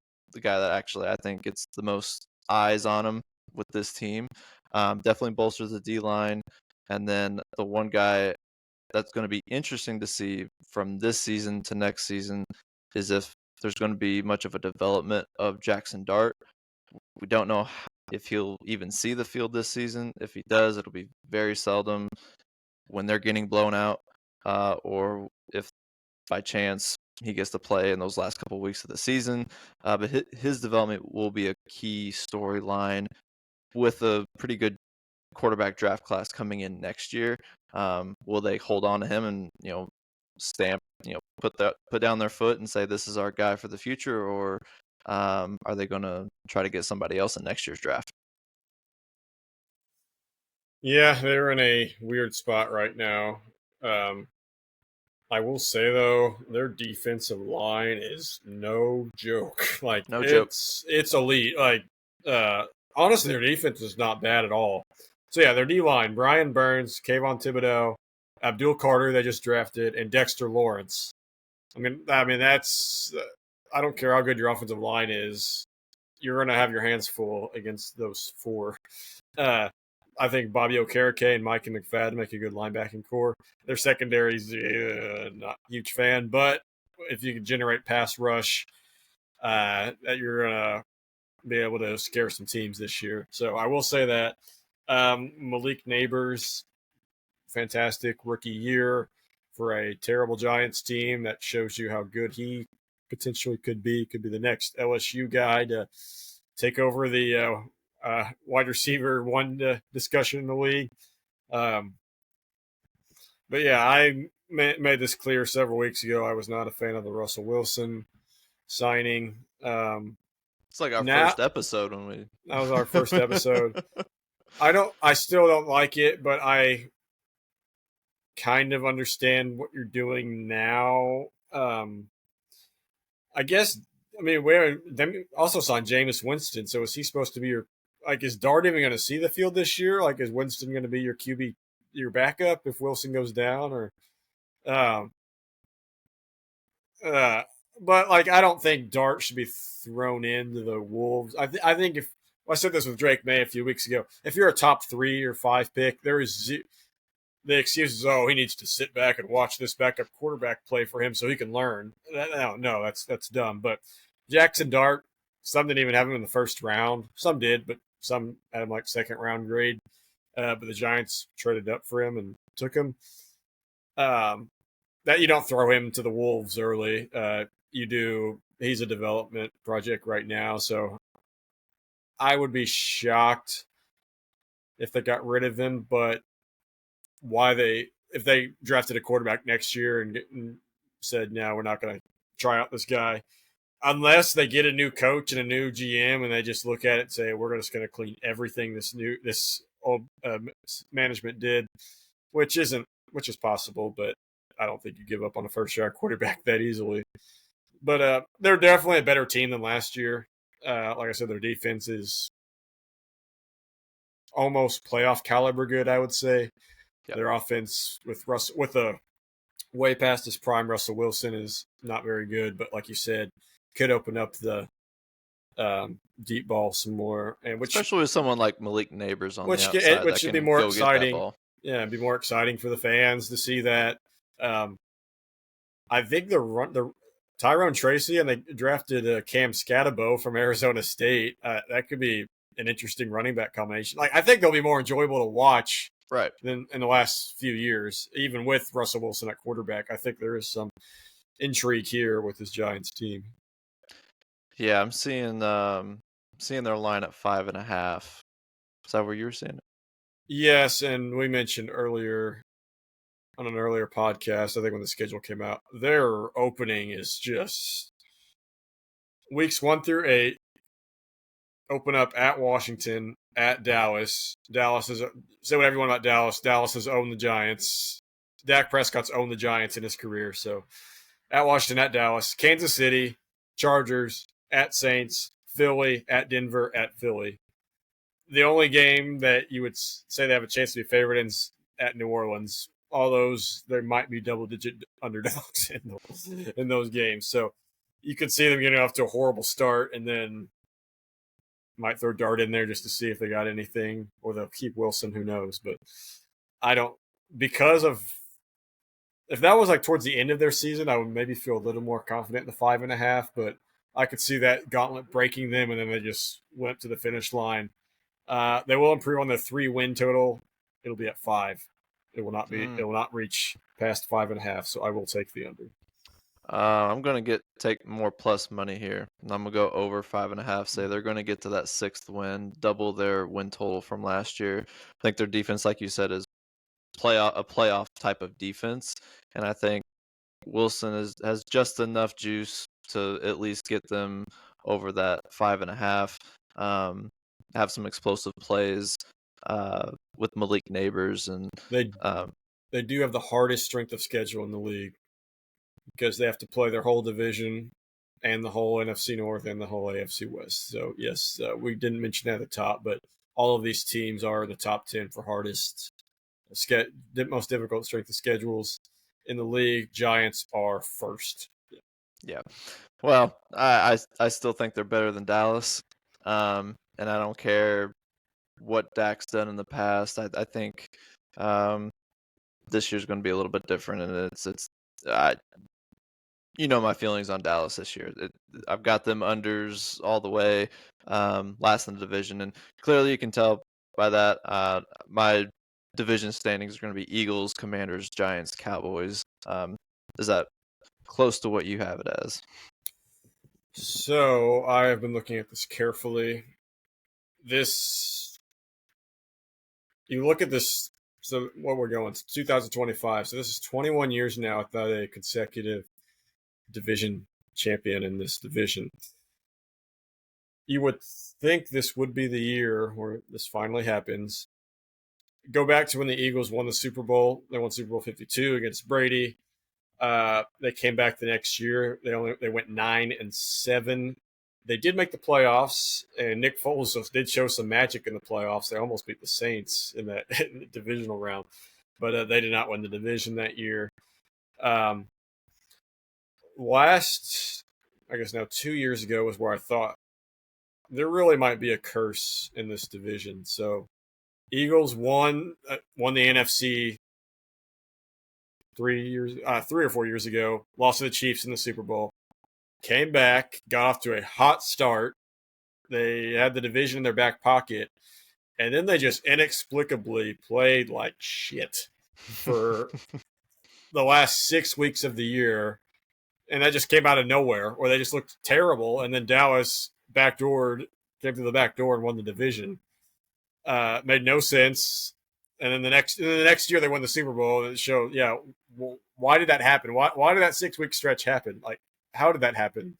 guy that actually I think gets the most eyes on him with this team. Definitely bolsters the D-line. And then the one guy that's going to be interesting to see from this season to next season is if there's going to be much of a development of Jackson Dart. We don't know if he'll even see the field this season. If he does, it'll be very seldom when they're getting blown out, or if by chance he gets to play in those last couple of weeks of the season. But his development will be a key storyline with a pretty good quarterback draft class coming in next year. Will they hold on to him and stamp, put down their foot and say this is our guy for the future, or are they going to try to get somebody else in next year's draft? Yeah, they're in a weird spot right now. I will say though, their defensive line is no joke. Like No joke. it's elite. Like honestly, their defense is not bad at all. So yeah, their D line: Brian Burns, Kayvon Thibodeau, Abdul Carter they just drafted, and Dexter Lawrence. I mean that's. I don't care how good your offensive line is, you're going to have your hands full against those four. Uh, I think Bobby Okereke and Micah McFadden make a good linebacking core. Their secondary's not a huge fan, but if you can generate pass rush, you're going to be able to scare some teams this year. So I will say that. Malik Neighbors, fantastic rookie year for a terrible Giants team. That shows you how good he potentially could be. Could be the next LSU guy to take over the wide receiver one discussion in the league. But yeah, I made this clear several weeks ago. I was not a fan of the Russell Wilson signing. It's like our first episode when we. That was our first episode. I still don't like it, but I kind of understand what you're doing now. I guess. I mean, they also signed Jameis Winston. So is he supposed to be is Dart even going to see the field this year? Like, is Winston going to be your QB, your backup if Wilson goes down? Or, but like, I don't think Dart should be thrown into the Wolves. I think if I said this with Drake May a few weeks ago, if you're a top 3 or 5 pick, there is the excuse is, he needs to sit back and watch this backup quarterback play for him so he can learn. No, that's dumb. But Jackson Dart, some didn't even have him in the first round. Some did, but some had him like second round grade. But the Giants traded up for him and took him. That you don't throw him to the Wolves early. You do. He's a development project right now, so I would be shocked if they got rid of him. But if they drafted a quarterback next year and said, no, we're not going to try out this guy, unless they get a new coach and a new GM and they just look at it and say, we're just going to clean everything this old management did, which is possible, but I don't think you give up on a first round quarterback that easily. But they're definitely a better team than last year. Like I said, their defense is almost playoff caliber good, I would say. Yep. Their offense with a way past his prime Russell Wilson is not very good, but like you said, could open up the deep ball some more, and especially with someone like Malik Neighbors on the outside, which would be more exciting. Yeah, it'd be more exciting for the fans to see that. I think the Tyrone Tracy, and they drafted Cam Scatabo from Arizona State. That could be an interesting running back combination. Like, I think they'll be more enjoyable to watch, right, than in the last few years. Even with Russell Wilson at quarterback, I think there is some intrigue here with this Giants team. Yeah, I'm seeing their line at 5.5. Is that where you were seeing it? Yes, and we mentioned earlier on an earlier podcast, I think when the schedule came out, their opening is just weeks 1 through 8. Open up at Washington, at Dallas. Dallas is, say whatever you want about Dallas. Dallas has owned the Giants. Dak Prescott's owned the Giants in his career. So at Washington, at Dallas, Kansas City, Chargers, at Saints, Philly, at Denver, at Philly. The only game that you would say they have a chance to be favored in is at New Orleans. All those, there might be double-digit underdogs in those games. So you could see them getting off to a horrible start and then might throw Dart in there just to see if they got anything, or they'll keep Wilson. Who knows? But I don't, because of, if that was like towards the end of their season, I would maybe feel a little more confident in the 5.5. But I could see that gauntlet breaking them, and then they just went to the finish line. They will improve on their 3-win total. It'll be at 5. It will not be. It will not reach past 5.5. So I will take the under. I'm gonna take more plus money here. I'm gonna go over 5.5. Say they're gonna get to that 6th win, double their win total from last year. I think their defense, like you said, is a playoff type of defense, and I think Wilson has just enough juice to at least get them over that 5.5. Have some explosive plays with Malik Neighbors, and they do have the hardest strength of schedule in the league, because they have to play their whole division and the whole NFC North and the whole AFC West. So, yes, we didn't mention that at the top, but all of these teams are in the top 10 for hardest, most difficult strength of schedules in the league. Giants are first. Yeah. Well, I still think they're better than Dallas, and I don't care what Dak's done in the past. I think this year's going to be a little bit different, and it's my feelings on Dallas this year. I've got them unders all the way, last in the division, and clearly you can tell by that. My division standings are going to be Eagles, Commanders, Giants, Cowboys. Is that close to what you have it as? So I have been looking at this carefully. You look at this. So what we're going, it's 2025. So this is 21 years now without a consecutive division champion in this division. You would think this would be the year where this finally happens. Go back to when the Eagles won the Super Bowl. They won Super Bowl 52 against Brady. They came back the next year. They went 9-7. They did make the playoffs, and Nick Foles did show some magic in the playoffs. They almost beat the Saints in that divisional round, but they did not win the division that year. Last, I guess now 2 years ago, was where I thought there really might be a curse in this division. So Eagles won the NFC 3 or 4 years ago, lost to the Chiefs in the Super Bowl, came back, got off to a hot start. They had the division in their back pocket, and then they just inexplicably played like shit for the last 6 weeks of the year. And that just came out of nowhere, or they just looked terrible. And then Dallas came through the back door and won the division. Made no sense. And then the next year they won the Super Bowl, and it showed, well, why did that happen? Why did that 6-week stretch happen? Like, how did that happen?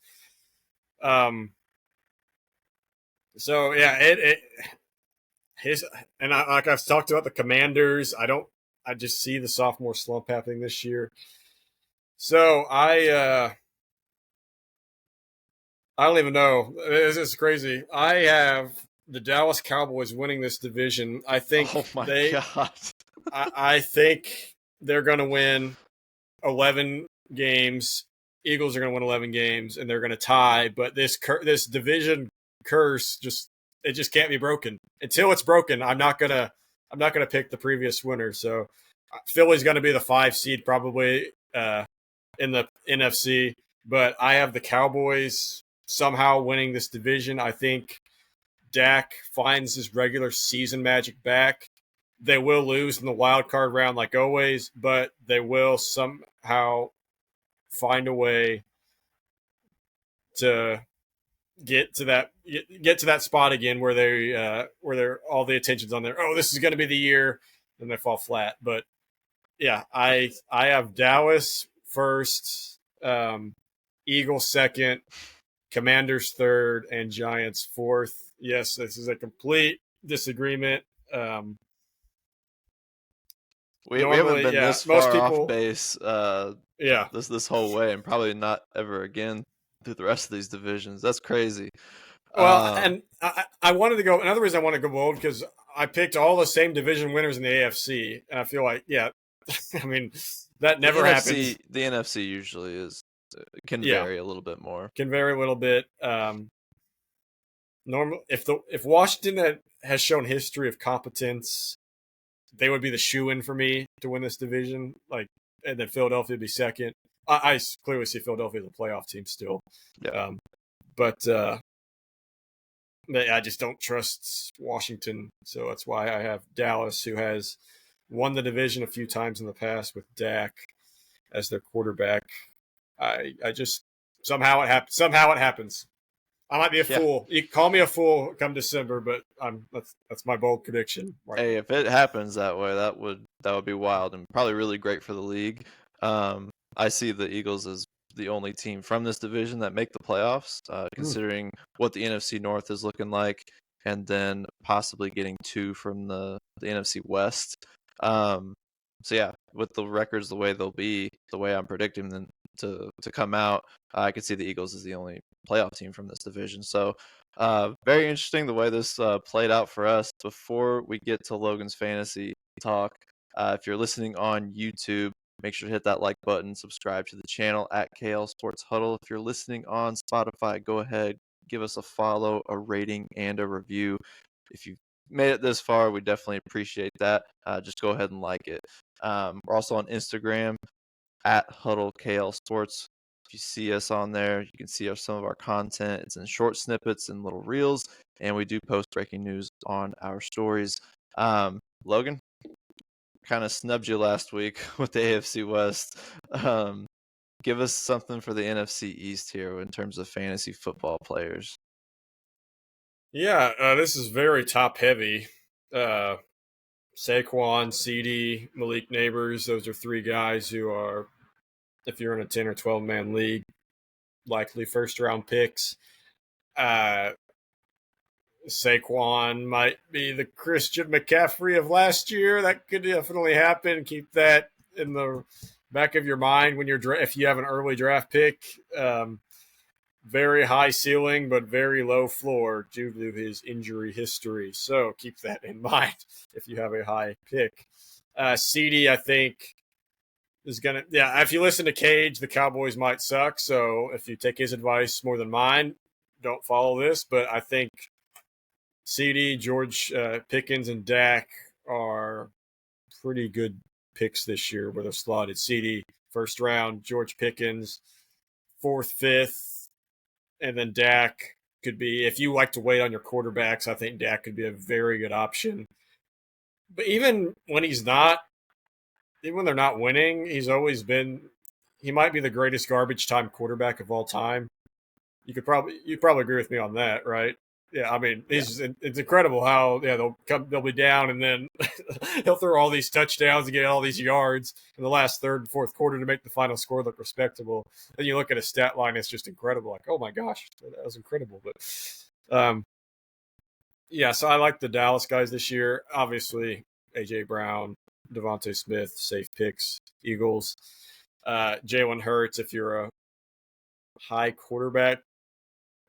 So yeah, like I've talked about the Commanders. I just see the sophomore slump happening this year. So I don't even know. This is crazy. I have the Dallas Cowboys winning this division. I think oh my God. I think they're going to win 11 games. Eagles are going to win 11 games, and they're going to tie. But this division curse just can't be broken. Until it's broken, I'm not gonna pick the previous winner. So Philly's going to be the 5 seed probably in the NFC. But I have the Cowboys somehow winning this division. I think Dak finds his regular season magic back. They will lose in the wild card round like always, but they will somehow find a way to get to that spot again where they're all the attention's on there. Oh, this is going to be the year, and they fall flat. But Yeah, I have Dallas first, Eagles second, Commanders third, and Giants fourth. Yes, this is a complete disagreement. Um, We haven't Normally, been yeah, this most far off people, base yeah. this whole way, and probably not ever again through the rest of these divisions. That's crazy. Well, Um, and I wanted to go. Another reason I want to go bold because I picked all the same division winners in the AFC, and I feel like, yeah, I mean, that the never happens. NFC usually can Yeah, vary a little bit more. can vary a little bit. Normal if Washington has shown history of competence, they would be the shoe in for me to win this division. Like, and then Philadelphia would be second. I clearly see Philadelphia as a playoff team still, Yeah. um, but I just don't trust Washington, so that's why I have Dallas, who has won the division a few times in the past with Dak as their quarterback. I just somehow it happens. Somehow it happens. I might be a Yeah. fool. You can call me a fool come December, but that's my bold prediction right Hey, now. if it happens that way, that would be wild and probably really great for the league. I see the Eagles as the only team from this division that make the playoffs, Mm. considering what the NFC North is looking like, and then possibly getting two from the NFC West. Um, so yeah, with the records the way they'll be, the way I'm predicting them to come out, I could see the Eagles as the only playoff team from this division. So very interesting the way this played out for us. Before we get to Logan's fantasy talk, if you're listening on YouTube, make sure to hit that like button, subscribe to the channel at KL Sports Huddle. If you're listening on Spotify, go ahead, give us a follow, a rating, and a review. If you've made it this far, we definitely appreciate that. Just go ahead and like it. We're also on Instagram at Huddle KL Sports. If you see us on there, you can see some of our content. It's in short snippets and little reels, and we do post breaking news on our stories. Logan, kind of snubbed you last week with the AFC West. Um, give us something for the NFC East here in terms of fantasy football players. Yeah, this is very top heavy. Uh, Saquon, CD, Malik Neighbors, those are three guys who are, if you're in a 10 or 12 man league, likely first round picks. Uh, Saquon might be the Christian McCaffrey of last year. That could definitely happen. Keep that in the back of your mind when if you have an early draft pick. Very high ceiling, but very low floor due to his injury history. So keep that in mind if you have a high pick. CD, I think, is going to, yeah, if you listen to Cage, the Cowboys might suck. So if you take his advice more than mine, don't follow this. But I think CD, George Pickens, and Dak are pretty good picks this year where they're slotted. CD, first round, George Pickens, fourth, fifth, and then Dak could be, if you like to wait on your quarterbacks, I think Dak could be a very good option. But even when even when they're not winning, he might be the greatest garbage time quarterback of all time. You'd probably agree with me on that, right? Yeah, I mean, Yeah. it's incredible how they'll be down and then he'll throw all these touchdowns and get all these yards in the last third and fourth quarter to make the final score look respectable. Then you look at a stat line, it's just incredible. Like, oh my gosh, that was incredible. But yeah, so I like the Dallas guys this year. Obviously, AJ Brown, Devontae Smith, safe picks. Eagles, Jalen Hurts. If you're a high quarterback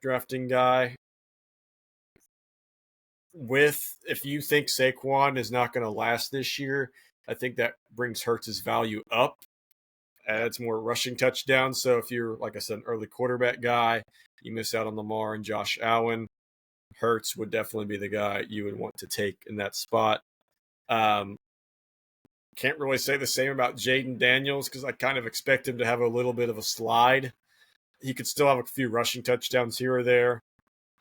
drafting guy, if you think Saquon is not going to last this year, I think that brings Hurts' value up. Adds more rushing touchdowns. So if you're, like I said, an early quarterback guy, you miss out on Lamar and Josh Allen. Hurts would definitely be the guy you would want to take in that spot. Can't really say the same about Jayden Daniels because I kind of expect him to have a little bit of a slide. He could still have a few rushing touchdowns here or there.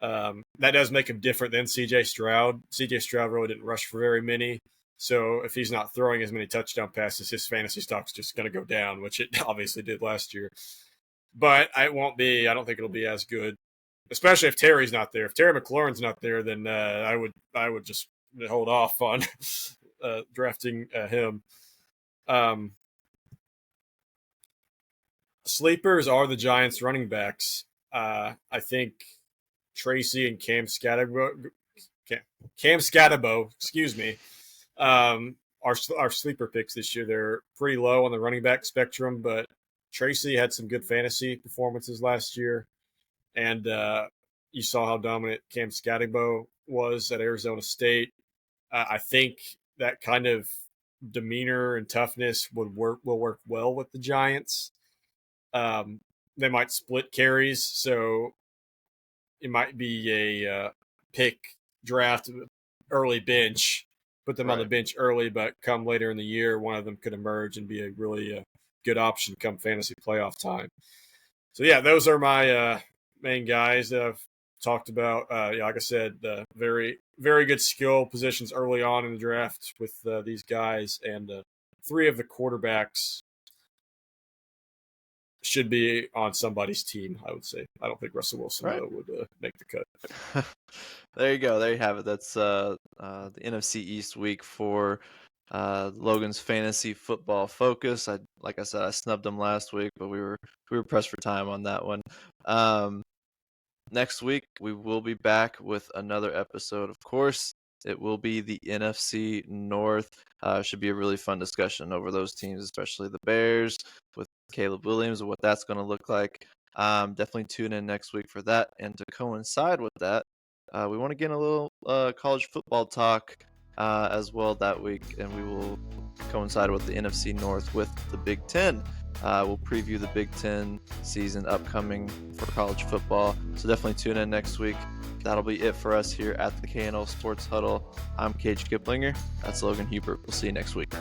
That does make him different than CJ Stroud. CJ Stroud really didn't rush for very many. So if he's not throwing as many touchdown passes, his fantasy stock's just going to go down, which it obviously did last year. But I don't think it'll be as good, especially if Terry's not there. If Terry McLaurin's not there, then I would just hold off on drafting him. Sleepers are the Giants running backs. I think Tracy and Cam Scatterbo, excuse me, our sleeper picks this year. They're pretty low on the running back spectrum, but Tracy had some good fantasy performances last year, and you saw how dominant Cam Scatterbo was at Arizona State. I think that kind of demeanor and toughness will work well with the Giants. They might split carries, so it might be a pick draft early bench, put them on the bench early, but come later in the year, one of them could emerge and be a really good option come fantasy playoff time. So yeah, those are my main guys that I've talked about. Like I said, very, very good skill positions early on in the draft with these guys, and 3 of the quarterbacks should be on somebody's team, I would say. I don't think Russell Wilson though, would make the cut. There you go. There you have it. That's the NFC East week for Logan's fantasy football focus. Like I said, I snubbed him last week, but we were pressed for time on that one. Next week we will be back with another episode. Of course, it will be the NFC North. Should be a really fun discussion over those teams, especially the Bears with Caleb Williams and what that's going to look like. Definitely tune in next week for that. And to coincide with that, we want to get a little college football talk as well that week, and we will coincide with the NFC North with the Big Ten. We'll preview the Big Ten season upcoming for college football, so definitely tune in next week. That'll be it for us here at the KNO Sports Huddle. I'm Cage Kiplinger. That's Logan Hubert. We'll see you next week.